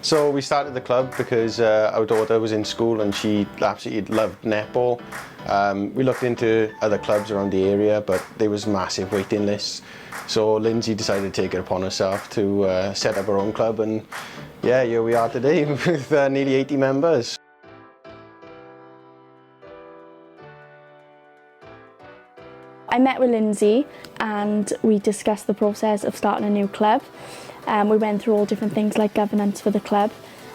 So we started the club because our daughter was in school and she absolutely loved netball. We looked into other clubs around the area, but there was massive waiting lists. So Lindsay decided to take it upon herself to set up her own club, and yeah, here we are today with nearly 80 members. I met with Lindsay and we discussed the process of starting a new club. We went through all different things like governance for the club,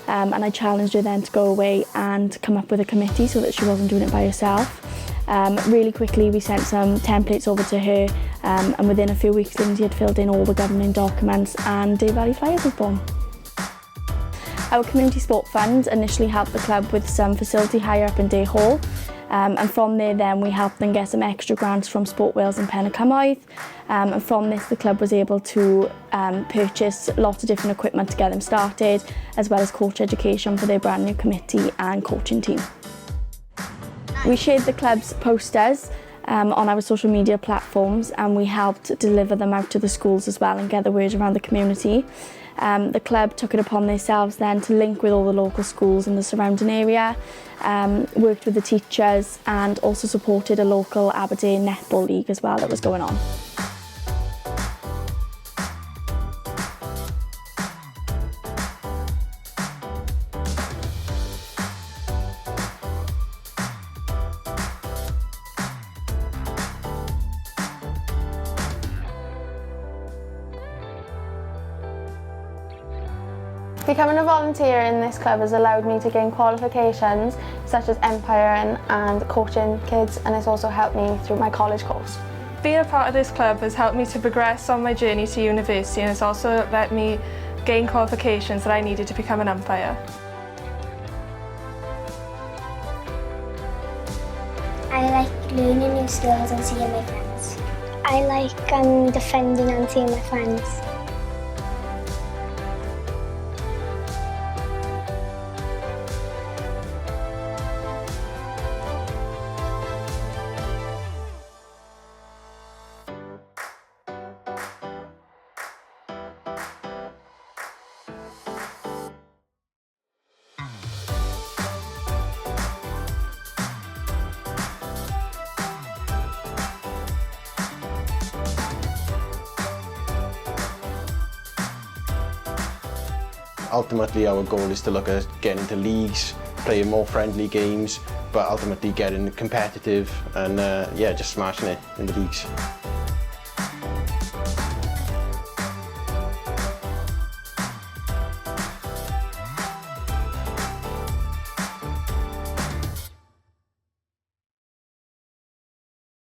and I challenged her then to go away and come up with a committee so that she wasn't doing it by herself. Really quickly we sent some templates over to her, and within a few weeks Lindsay had filled in all the governing documents and Dale Valley Flyers was born. Our community sport fund initially helped the club with some facility hire up in Day Hall, and from there then we helped them get some extra grants from Sport Wales and Pen y Cymoedd, and from this the club was able to purchase lots of different equipment to get them started, as well as coach education for their brand new committee and coaching team. We shared the club's posters on our social media platforms, and we helped deliver them out to the schools as well and get the word around the community. The club took it upon themselves then to link with all the local schools in the surrounding area, worked with the teachers and also supported a local Aberdeen netball league as well that was going on. Becoming a volunteer in this club has allowed me to gain qualifications such as umpiring and coaching kids, and it's also helped me through my college course. Being a part of this club has helped me to progress on my journey to university, and it's also let me gain qualifications that I needed to become an umpire. I like learning new skills and seeing my friends. I like defending and seeing my friends. Ultimately our goal is to look at getting into leagues, playing more friendly games, but ultimately getting competitive and yeah, just smashing it in the leagues.